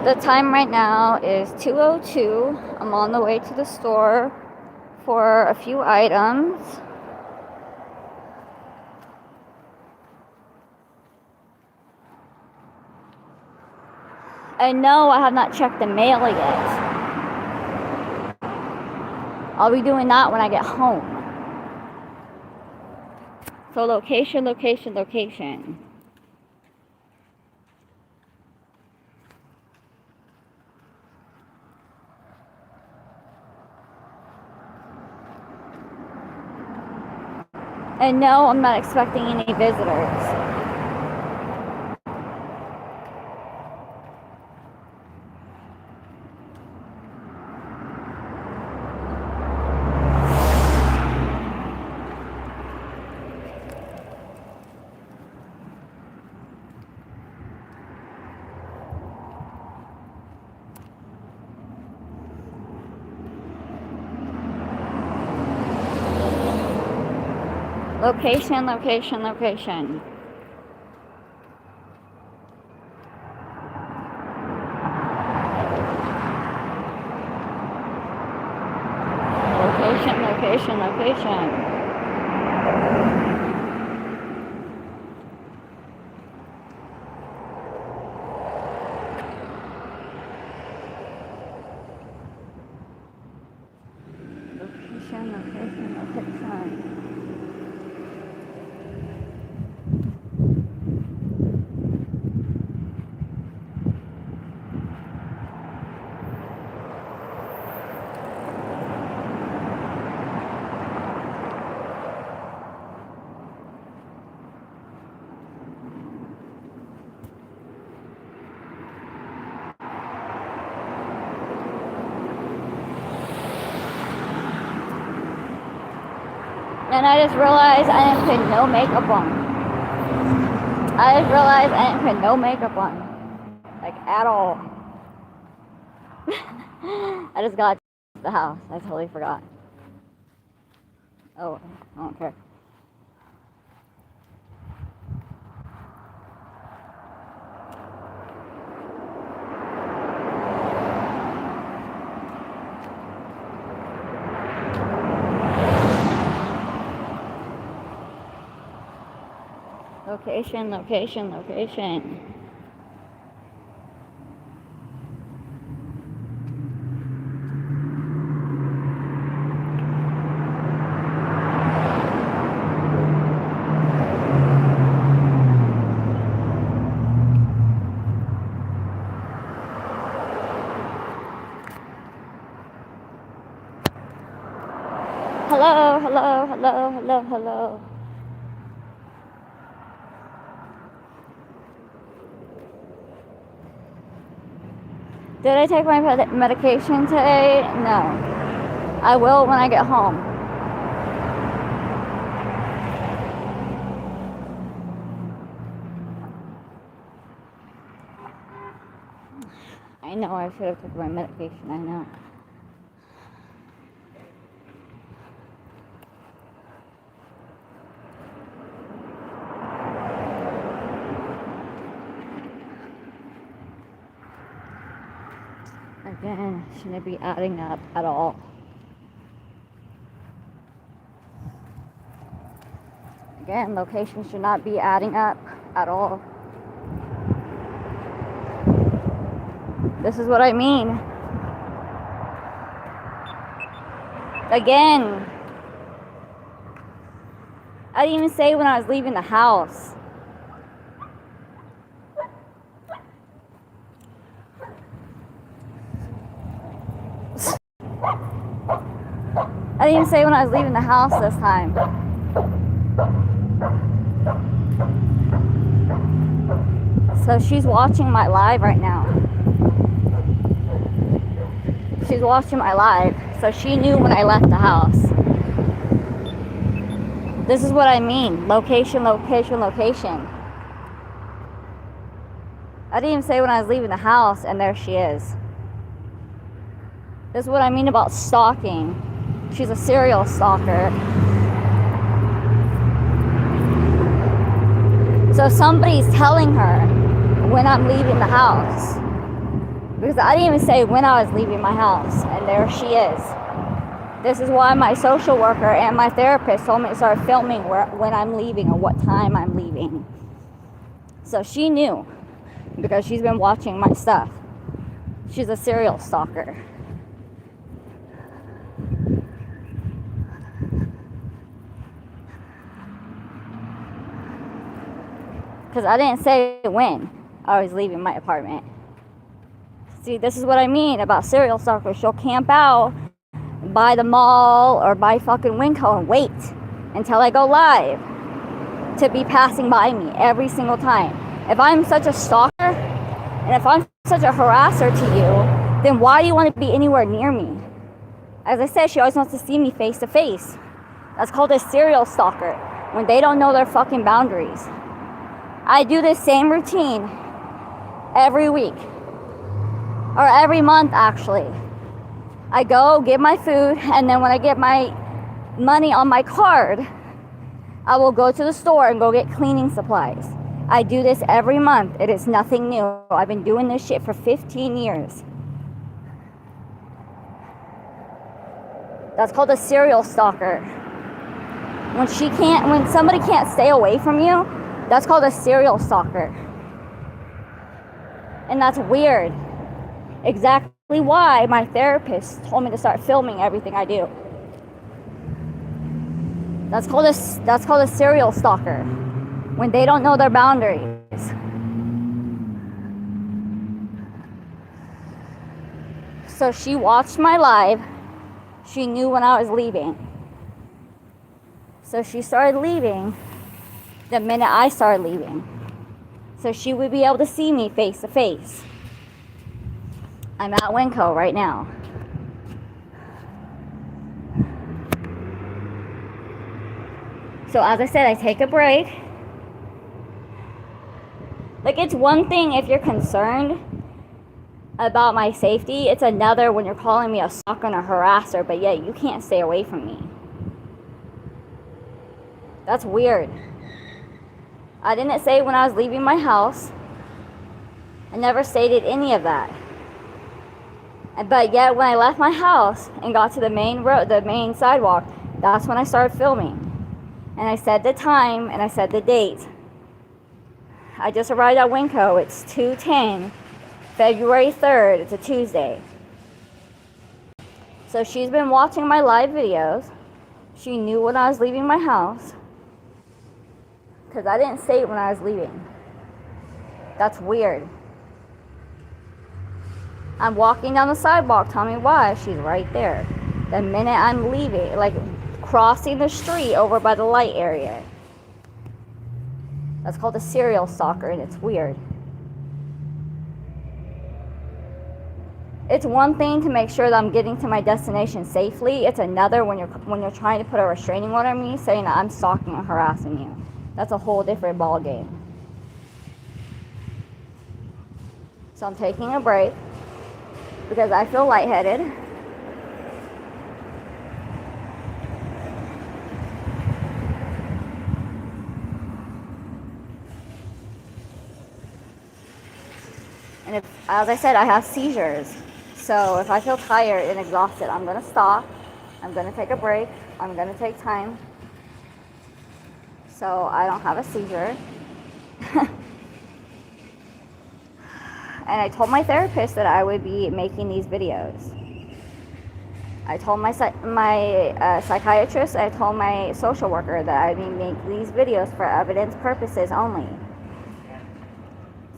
The time right now is 2:02. I'm on the way to the store for a few items. And no, I have not checked the mail yet. I'll be doing that when I get home. So location, location, location. And no, I'm not expecting any visitors. Location, location, location. Location, location, location. Location, location, location. And I just realized I didn't put no makeup on. Like, at all. I just got to the house. I totally forgot. Oh, I don't care. Location, location, location. Hello, hello, hello, hello, hello. Did I take my medication today? No. I will when I get home. I know I should have taken my medication, I know. Again, shouldn't be adding up at all. Again, location should not be adding up at all. This is what I mean. Again, I didn't even say when I was leaving the house. I didn't even say when I was leaving the house this time. So she's watching my live right now. She's watching my live. So she knew when I left the house. This is what I mean. Location, location, location. I didn't even say when I was leaving the house, and there she is. This is what I mean about stalking. She's a serial stalker. So somebody's telling her when I'm leaving the house. Because I didn't even say when I was leaving my house, and there she is. This is why my social worker and my therapist told me to start filming when I'm leaving or what time I'm leaving. So she knew, because she's been watching my stuff. She's a serial stalker. Because I didn't say when I was leaving my apartment. See, this is what I mean about serial stalkers. She'll camp out by the mall or by fucking Winco and wait until I go live to be passing by me every single time. If I'm such a stalker and if I'm such a harasser to you, then why do you want to be anywhere near me? As I said, she always wants to see me face to face. That's called a serial stalker, when they don't know their fucking boundaries. I do this same routine every week, or every month actually. I go get my food, and then when I get my money on my card, I will go to the store and go get cleaning supplies. I do this every month. It is nothing new. I've been doing this shit for 15 years. That's called a serial stalker. When somebody can't stay away from you, that's called a serial stalker. And that's weird. Exactly why my therapist told me to start filming everything I do. That's called a serial stalker, when they don't know their boundaries. So she watched my live. She knew when I was leaving. So she started leaving the minute I started leaving. So she would be able to see me face to face. I'm at Winco right now. So as I said, I take a break. Like, it's one thing if you're concerned about my safety. It's another when you're calling me a stalker and a harasser, but yet you can't stay away from me. That's weird. I didn't say when I was leaving my house. I never stated any of that. But yet when I left my house and got to the main road, the main sidewalk, that's when I started filming. And I said the time and I said the date. I just arrived at Winco. It's 2:10, February 3rd. It's a Tuesday. So she's been watching my live videos. She knew when I was leaving my house, because I didn't say it when I was leaving. That's weird. I'm walking down the sidewalk. Tell me why. She's right there. The minute I'm leaving, like crossing the street over by the light area. That's called a serial stalker, and it's weird. It's one thing to make sure that I'm getting to my destination safely. It's another when you're trying to put a restraining order on me, saying that I'm stalking and harassing you. That's a whole different ball game. So I'm taking a break because I feel lightheaded. And as I said, I have seizures. So if I feel tired and exhausted, I'm going to stop. I'm going to take a break. I'm going to take time so I don't have a seizure. And I told my therapist that I would be making these videos. I told my psychiatrist, I told my social worker that I'd be making these videos for evidence purposes only.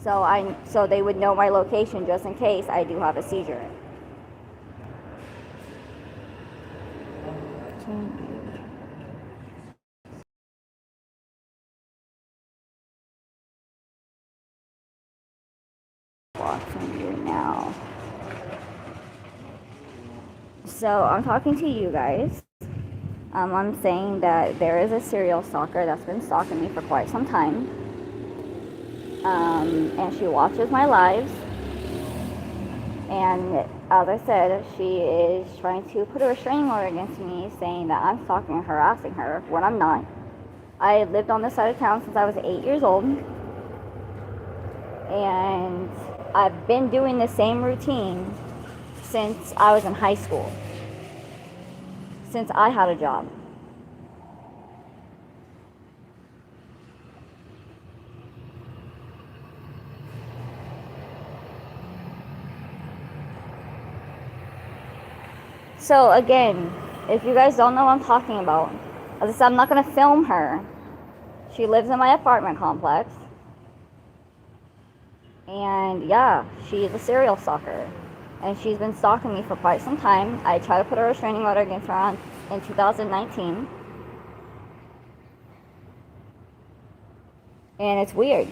So they would know my location just in case I do have a seizure. From you now. So I'm talking to you guys. I'm saying that there is a serial stalker that's been stalking me for quite some time. And she watches my lives. And as I said, she is trying to put a restraining order against me, saying that I'm stalking and harassing her when I'm not. I lived on this side of town since I was 8 years old. And I've been doing the same routine since I was in high school, since I had a job. So again, if you guys don't know what I'm talking about, as I said, I'm not going to film her. She lives in my apartment complex. And yeah, she's a serial stalker. And she's been stalking me for quite some time. I tried to put a restraining order against her in 2019. And it's weird.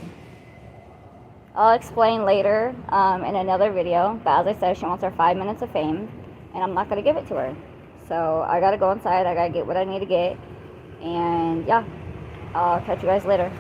I'll explain later in another video. But as I said, she wants her 5 minutes of fame. And I'm not going to give it to her. So I got to go inside. I got to get what I need to get. And yeah, I'll catch you guys later.